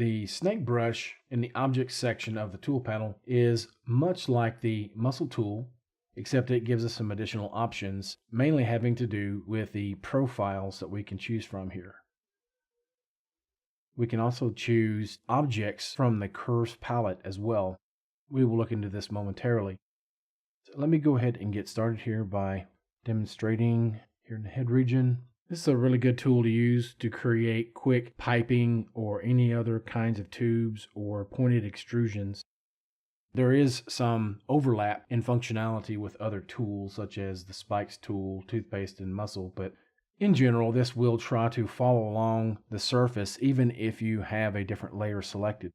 The snake brush in the object section of the tool panel is much like the muscle tool, except it gives us some additional options, mainly having to do with the profiles that we can choose from here. We can also choose objects from the curves palette as well. We will look into this momentarily. So let me go ahead and get started here by demonstrating here in the head region. This is a really good tool to use to create quick piping or any other kinds of tubes or pointed extrusions. There is some overlap in functionality with other tools such as the spikes tool, toothpaste, and muscle, but in general, this will try to follow along the surface even if you have a different layer selected.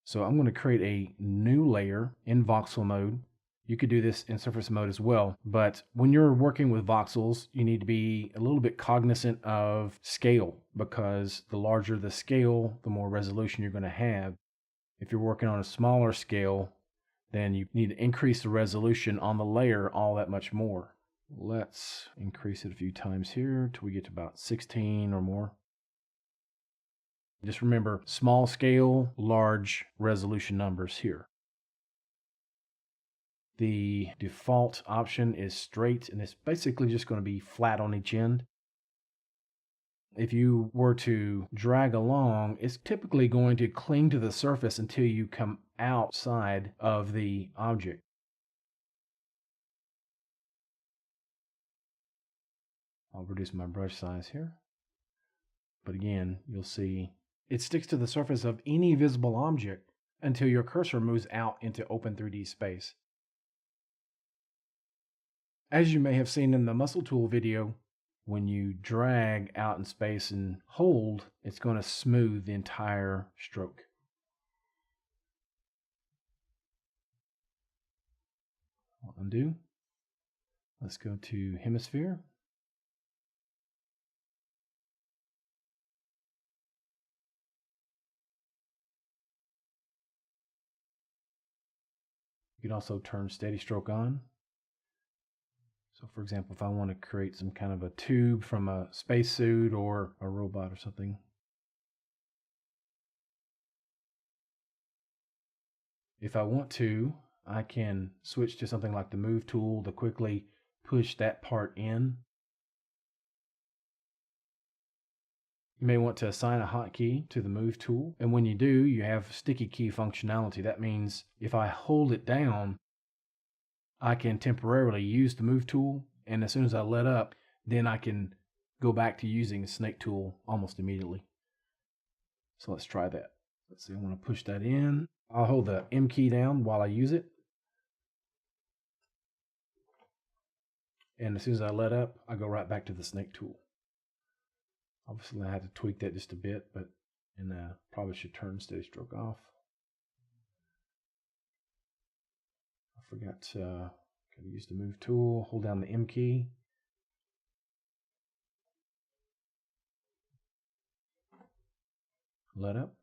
So I'm going to create a new layer in voxel mode. You could do this in surface mode as well, but when you're working with voxels, you need to be a little bit cognizant of scale, because the larger the scale, the more resolution you're going to have. If you're working on a smaller scale, then you need to increase the resolution on the layer all that much more. Let's increase it a few times here till we get to about 16 or more. Just remember, small scale, large resolution numbers here. The default option is straight, and it's basically just going to be flat on each end. If you were to drag along, it's typically going to cling to the surface until you come outside of the object. I'll reduce my brush size here. But again, you'll see it sticks to the surface of any visible object until your cursor moves out into open 3D space. As you may have seen in the muscle tool video, when you drag out in space and hold, it's going to smooth the entire stroke. I'll undo. Let's go to hemisphere. You can also turn steady stroke on. So for example, if I want to create some kind of a tube from a spacesuit or a robot or something. If I want to, I can switch to something like the move tool to quickly push that part in. You may want to assign a hotkey to the move tool. And when you do, you have sticky key functionality. That means if I hold it down, I can temporarily use the move tool, and as soon as I let up, then I can go back to using the snake tool almost immediately. So let's try that. Let's see, I want to push that in. I'll hold the M key down while I use it. And as soon as I let up, I go right back to the snake tool. Obviously, I had to tweak that just a bit, but probably should turn steady stroke off. I forgot to use the move tool, hold down the M key. Let up.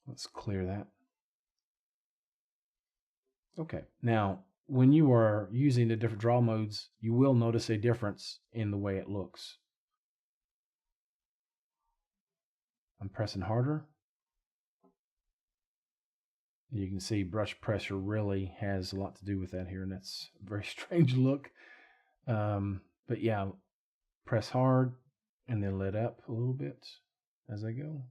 Let's clear that. Okay, now when you are using the different draw modes, you will notice a difference in the way it looks. I'm pressing harder. You can see brush pressure really has a lot to do with that here, and that's a very strange look. But yeah, press hard and then let up a little bit as I go.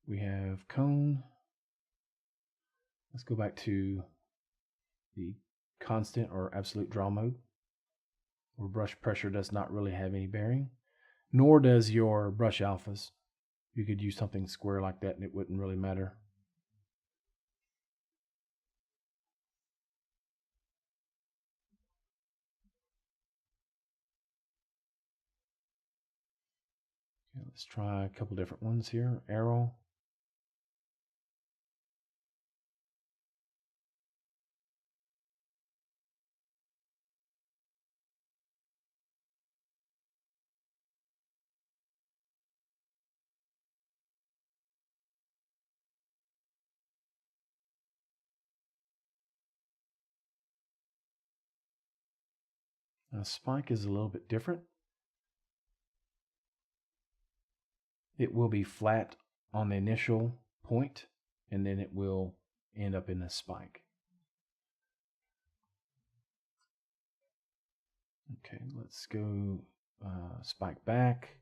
We have cone. Let's go back to the constant or absolute draw mode, where brush pressure does not really have any bearing, nor does your brush alphas. You could use something square like that and it wouldn't really matter. Okay, let's try a couple different ones here. Arrow. A spike is a little bit different. It will be flat on the initial point, and then it will end up in a spike. Okay, let's go spike back.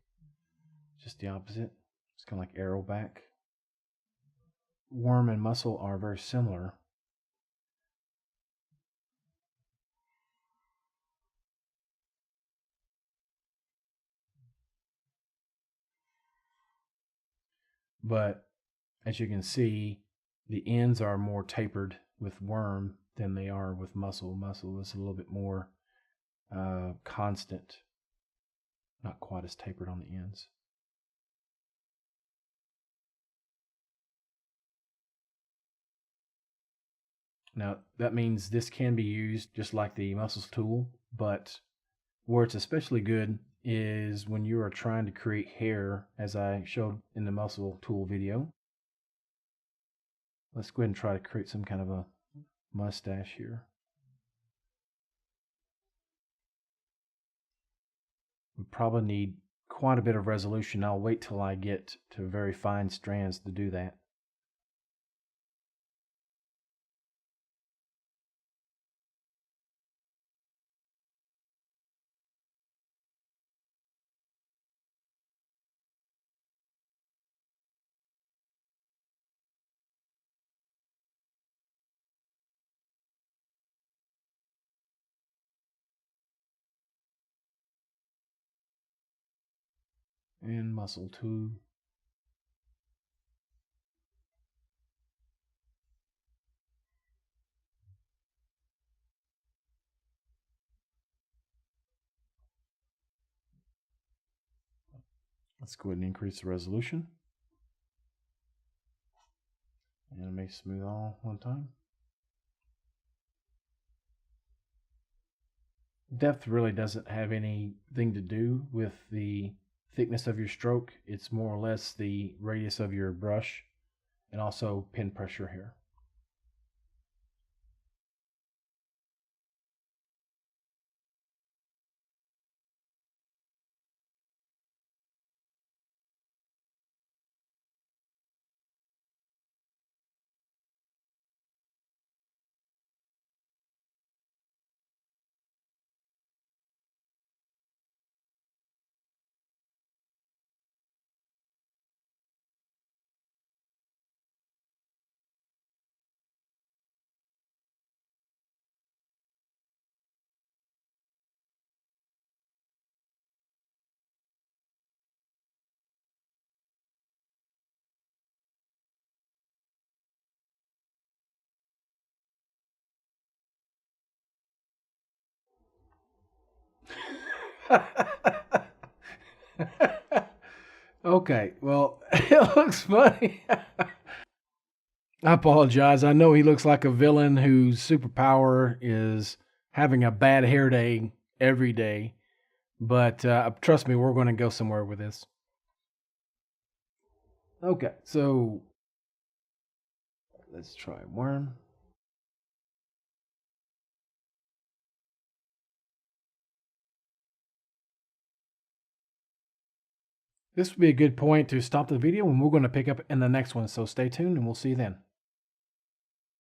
Just the opposite. It's kind of like arrow back. Worm and muscle are very similar. But as you can see, the ends are more tapered with worm than they are with muscle. Muscle is a little bit more constant, not quite as tapered on the ends. Now, that means this can be used just like the muscles tool, but where it's especially good is when you are trying to create hair, as I showed in the muscle tool video. Let's go ahead and try to create some kind of a mustache here. We probably need quite a bit of resolution. I'll wait till I get to very fine strands to do that. And muscle too. Let's go ahead and increase the resolution. Animate smooth all one time. Depth really doesn't have anything to do with the thickness of your stroke. It's more or less the radius of your brush and also pin pressure here. Okay, well, it looks funny. I apologize. I know he looks like a villain whose superpower is having a bad hair day every day, but trust me, we're going to go somewhere with this. Okay, so let's try worm. This would be a good point to stop the video, and we're going to pick up in the next one. So stay tuned, and we'll see you then.